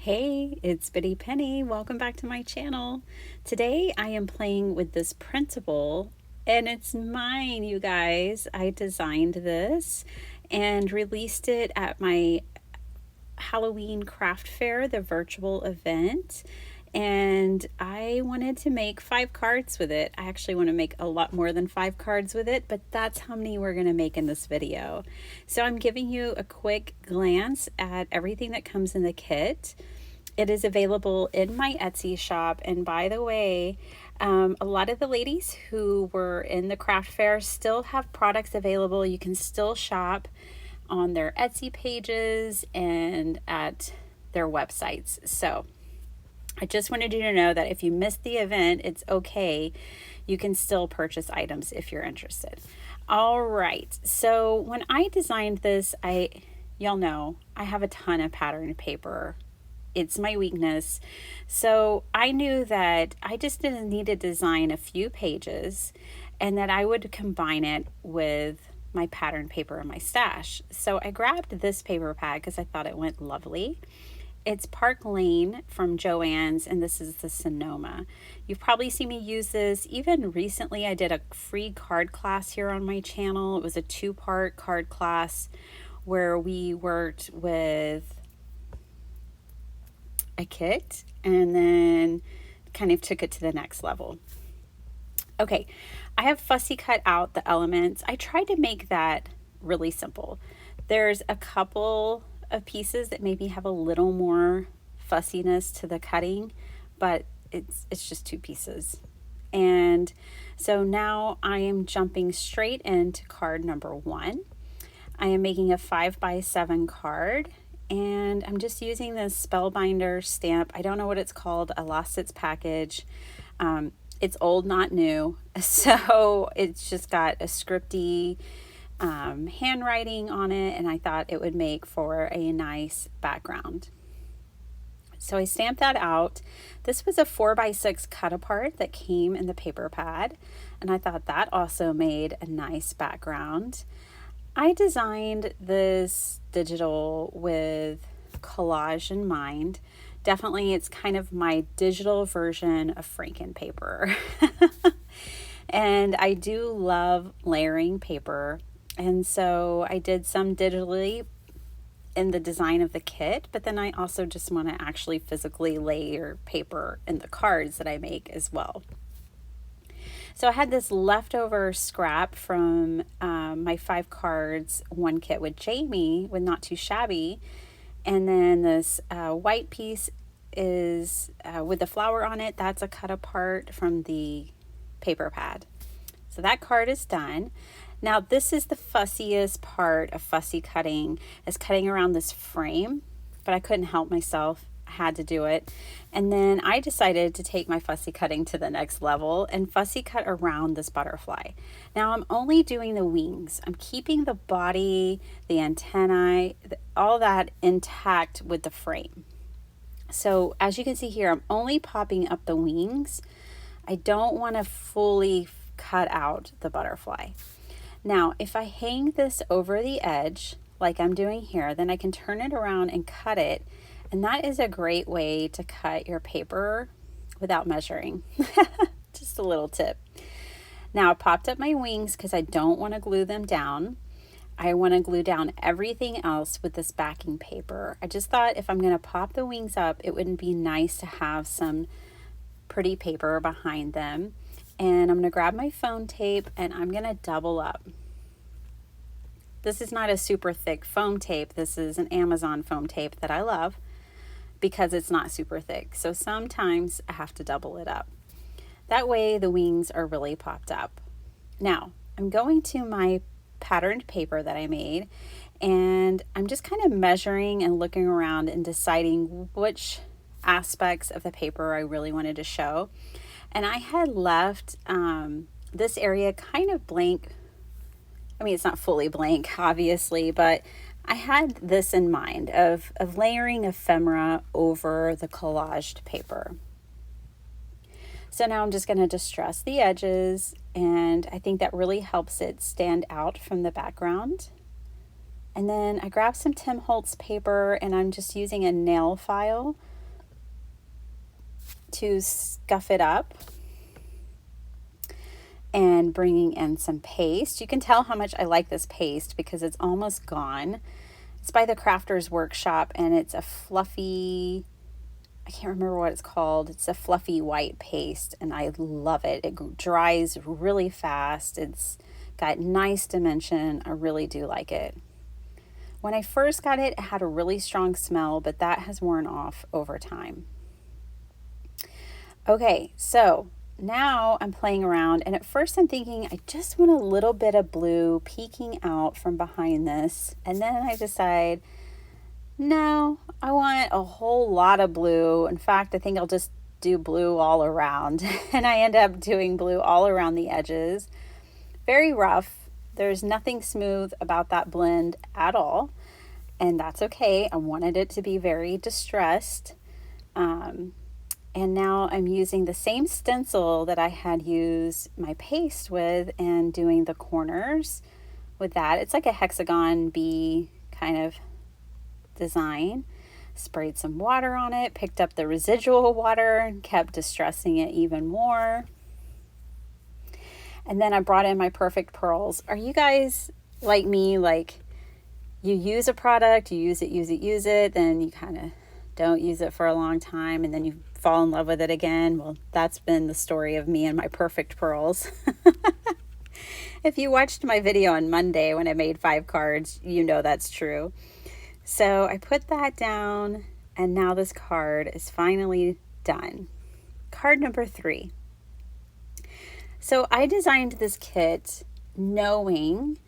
Hey, it's Bitty Penny. Welcome back to my channel. Today I am playing with this printable and it's mine, you guys. I designed this and released it at my Halloween craft fair, the virtual event. And I wanted to make 5 cards with it. I actually want to make a lot more than 5 cards with it, but that's how many we're going to make in this video. So I'm giving you a quick glance at everything that comes in the kit. It is available in my Etsy shop. And by the way, a lot of the ladies who were in the craft fair still have products available. You can still shop on their Etsy pages and at their websites. So I just wanted you to know that if you missed the event, it's okay. You can still purchase items if you're interested. All right. So when I designed this, y'all know I have a ton of pattern paper. It's my weakness. So I knew that I just didn't need to design a few pages and that I would combine it with my pattern paper in my stash. So I grabbed this paper pad because I thought it went lovely. It's Park Lane from Joann's, and this is the Sonoma. You've probably seen me use this. Even recently, I did a free card class here on my channel. It was a 2-part card class where we worked with a kit and then kind of took it to the next level. Okay, I have fussy cut out the elements. I tried to make that really simple. There's a couple of pieces that maybe have a little more fussiness to the cutting, but it's just 2 pieces. And so now I am jumping straight into card number 1. I am making a 5x7 card, and I'm just using this Spellbinder stamp. I don't know what it's called. I lost its package. It's old, not new. So it's just got a scripty handwriting on it, and I thought it would make for a nice background. So I stamped that out. This was a 4x6 cut apart that came in the paper pad, and I thought that also made a nice background. I designed this digital with collage in mind. Definitely it's kind of my digital version of Franken paper. And I do love layering paper. And so I did some digitally in the design of the kit, but then I also just want to actually physically layer paper in the cards that I make as well. So I had this leftover scrap from my 5 cards, 1 kit with Jamie with Not Too Shabby. And then this white piece is with the flower on it. That's a cut apart from the paper pad. So that card is done. Now this is the fussiest part of fussy cutting, is cutting around this frame, but I couldn't help myself. I had to do it. And then I decided to take my fussy cutting to the next level and fussy cut around this butterfly. Now I'm only doing the wings. I'm keeping the body, the antennae, all that intact with the frame. So as you can see here, I'm only popping up the wings. I don't want to fully cut out the butterfly. Now, if I hang this over the edge, like I'm doing here, then I can turn it around and cut it. And that is a great way to cut your paper without measuring. Just a little tip. Now, I popped up my wings because I don't want to glue them down. I want to glue down everything else with this backing paper. I just thought if I'm going to pop the wings up, it wouldn't be nice to have some pretty paper behind them. And I'm going to grab my foam tape and I'm going to double up. This is not a super thick foam tape. This is an Amazon foam tape that I love because it's not super thick. So sometimes I have to double it up. That way the wings are really popped up. Now I'm going to my patterned paper that I made, and I'm just kind of measuring and looking around and deciding which aspects of the paper I really wanted to show. And I had left this area kind of blank. I mean, it's not fully blank, obviously, but I had this in mind of layering ephemera over the collaged paper. So now I'm just going to distress the edges, and I think that really helps it stand out from the background. And then I grabbed some Tim Holtz paper, and I'm just using a nail file to scuff it up and bringing in some paste. You can tell how much I like this paste because it's almost gone. It's by the Crafters Workshop, and it's a fluffy, I can't remember what it's called. It's a fluffy white paste, and I love it. It dries really fast. It's got nice dimension. I really do like it. When I first got it, it had a really strong smell, but that has worn off over time. Okay, so now I'm playing around, and at first I'm thinking I just want a little bit of blue peeking out from behind this, and then I decide, no, I want a whole lot of blue. In fact, I think I'll just do blue all around, and I end up doing blue all around the edges. Very rough. There's nothing smooth about that blend at all, and that's okay. I wanted it to be very distressed. And now I'm using the same stencil that I had used my paste with and doing the corners with that. It's like a hexagon bee kind of design. Sprayed some water on it, picked up the residual water and kept distressing it even more. And then I brought in my Perfect Pearls. Are you guys like me? Like, you use a product, you use it, then you kind of don't use it for a long time, and then you fall in love with it again. Well, that's been the story of me and my Perfect Pearls. If you watched my video on Monday when I made 5 cards, you know that's true. So I put that down, and now this card is finally done. Card number 3. So I designed this kit knowing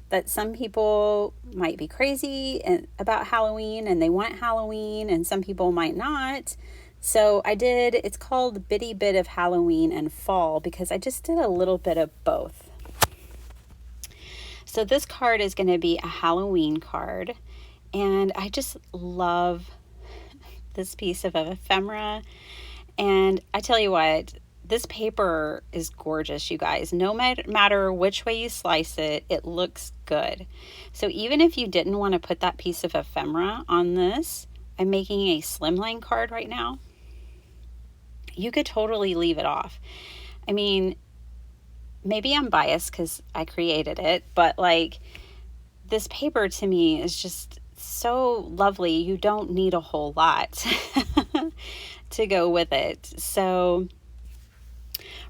that some people might be crazy about Halloween and they want Halloween, and some people might not. So it's called Bitty Bit of Halloween and Fall, because I just did a little bit of both. So this card is going to be a Halloween card, and I just love this piece of ephemera. And I tell you what, this paper is gorgeous, you guys. No matter which way you slice it, it looks good. So even if you didn't want to put that piece of ephemera on this, I'm making a slimline card right now. You could totally leave it off. I mean, maybe I'm biased because I created it, but like, this paper to me is just so lovely. You don't need a whole lot to go with it. So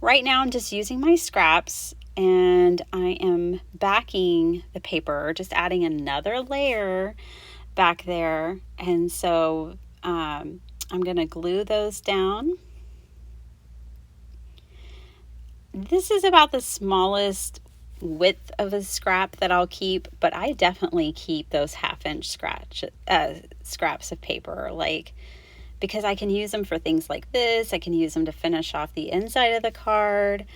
right now I'm just using my scraps, and I am backing the paper, just adding another layer back there. And so I'm going to glue those down. This is about the smallest width of a scrap that I'll keep, but I definitely keep those 1/2-inch scraps of paper, like, because I can use them for things like this. I can use them to finish off the inside of the card.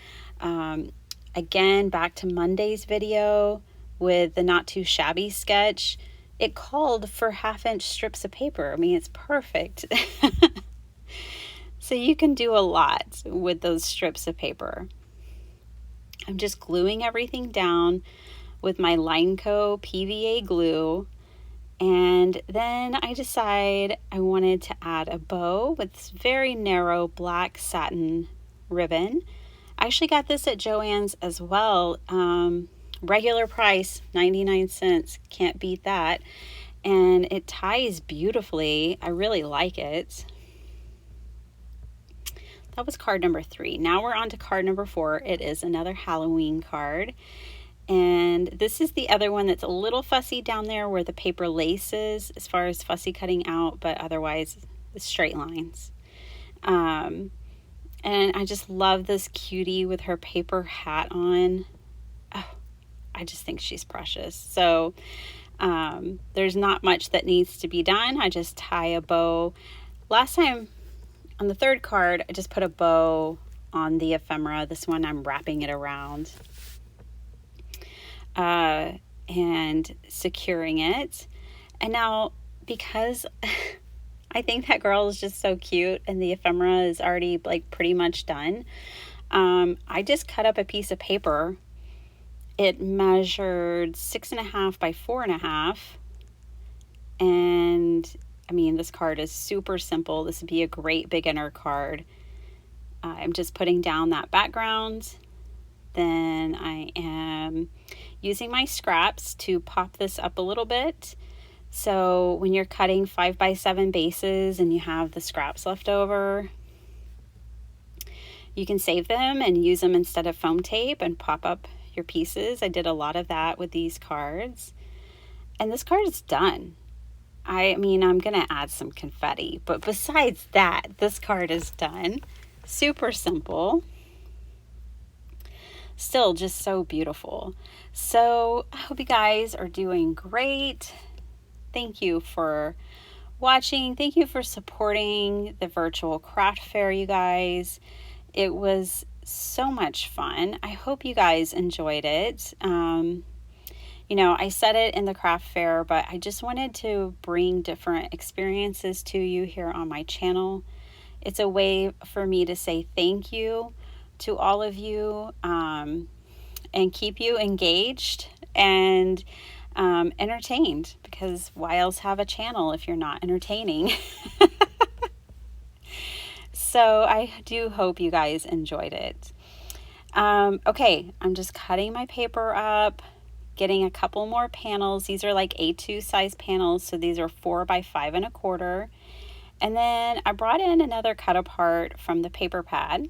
Again, back to Monday's video with the Not Too Shabby sketch. It called for 1/2-inch strips of paper. I mean, it's perfect. So you can do a lot with those strips of paper. I'm just gluing everything down with my Lineco PVA glue. And then I decide I wanted to add a bow with this very narrow black satin ribbon. I actually got this at Joann's as well. Regular price, 99 cents. Can't beat that. And it ties beautifully. I really like it. That was card number 3. Now we're on to card number 4. It is another Halloween card. And this is the other one that's a little fussy down there where the paper laces, as far as fussy cutting out, but otherwise the straight lines. And I just love this cutie with her paper hat on. Oh, I just think she's precious. So there's not much that needs to be done. I just tie a bow. Last time on the 3rd card, I just put a bow on the ephemera. This one I'm wrapping it around and securing it. And now, because I think that girl is just so cute and the ephemera is already like pretty much done, I just cut up a piece of paper. It measured 6.5 by 4.5, and I mean, this card is super simple. This would be a great beginner card. I'm just putting down that background. Then I am using my scraps to pop this up a little bit. So when you're cutting 5x7 bases and you have the scraps left over, you can save them and use them instead of foam tape and pop up your pieces. I did a lot of that with these cards. And this card is done. I mean, I'm going to add some confetti, but besides that, this card is done. Super simple. Still just so beautiful. So I hope you guys are doing great. Thank you for watching. Thank you for supporting the virtual craft fair, you guys. It was so much fun. I hope you guys enjoyed it. You know, I said it in the craft fair, but I just wanted to bring different experiences to you here on my channel. It's a way for me to say thank you to all of you, and keep you engaged and entertained, because why else have a channel if you're not entertaining? So I do hope you guys enjoyed it. Okay, I'm just cutting my paper up, getting a couple more panels. These are like A2 size panels, so these are 4x5 1/4. And then I brought in another cut apart from the paper pad,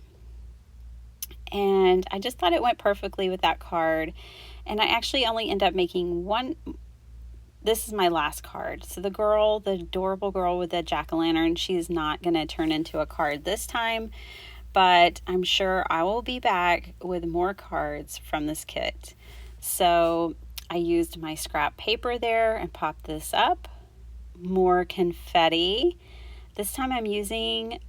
and I just thought it went perfectly with that card. And I actually only end up making one. This is my last card. So the girl, the adorable girl with the jack-o'-lantern, she's not going to turn into a card this time, but I'm sure I will be back with more cards from this kit. So I used my scrap paper there and popped this up. More confetti. This time I'm using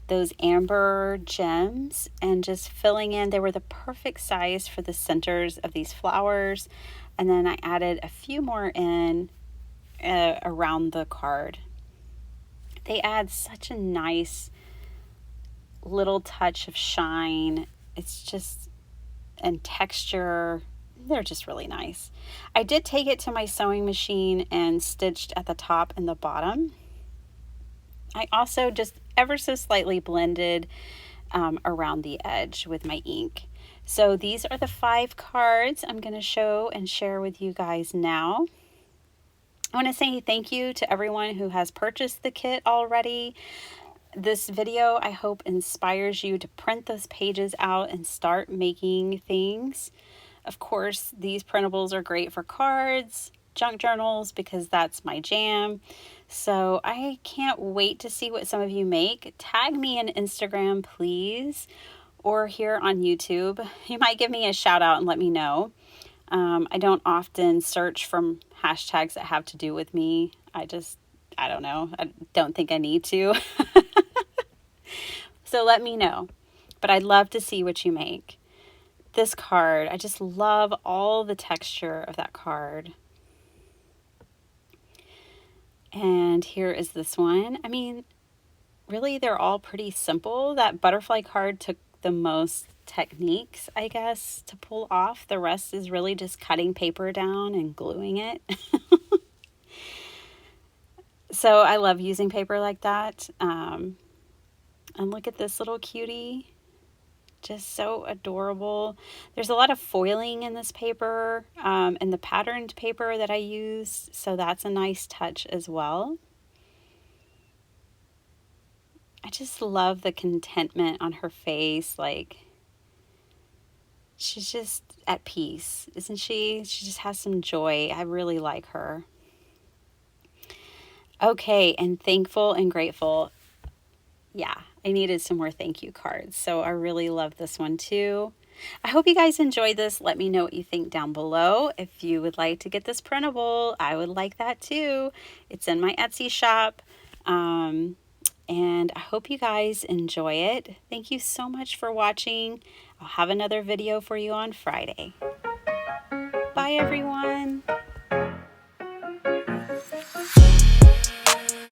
those amber gems and just filling in. They were the perfect size for the centers of these flowers. And then I added a few more in around the card. They add such a nice little touch of shine. It's just, and texture, they're just really nice. I did take it to my sewing machine and stitched at the top and the bottom. I also just ever so slightly blended around the edge with my ink. So these are the 5 cards I'm going to show and share with you guys now. I want to say thank you to everyone who has purchased the kit already. This video, I hope, inspires you to print those pages out and start making things. Of course, these printables are great for cards, junk journals, because that's my jam. So I can't wait to see what some of you make. Tag me on Instagram, please, or here on YouTube. You might give me a shout out and let me know. I don't often search from hashtags that have to do with me. I don't know. I don't think I need to. So let me know. But I'd love to see what you make. This card, I just love all the texture of that card. And here is this one. I mean, really, they're all pretty simple. That butterfly card took the most techniques, I guess, to pull off. The rest is really just cutting paper down and gluing it. So I love using paper like that. And look at this little cutie. Just so adorable. There's a lot of foiling in this paper, and the patterned paper that I use, so that's a nice touch as well. I just love the contentment on her face. Like, she's just at peace, isn't she? She just has some joy. I really like her. Okay, and thankful and grateful. Yeah, I needed some more thank you cards, so I really love this one too. I hope you guys enjoyed this. Let me know what you think down below. If you would like to get this printable, I would like that too. It's in my Etsy shop. And I hope you guys enjoy it. Thank you so much for watching. I'll have another video for you on Friday. Bye, everyone.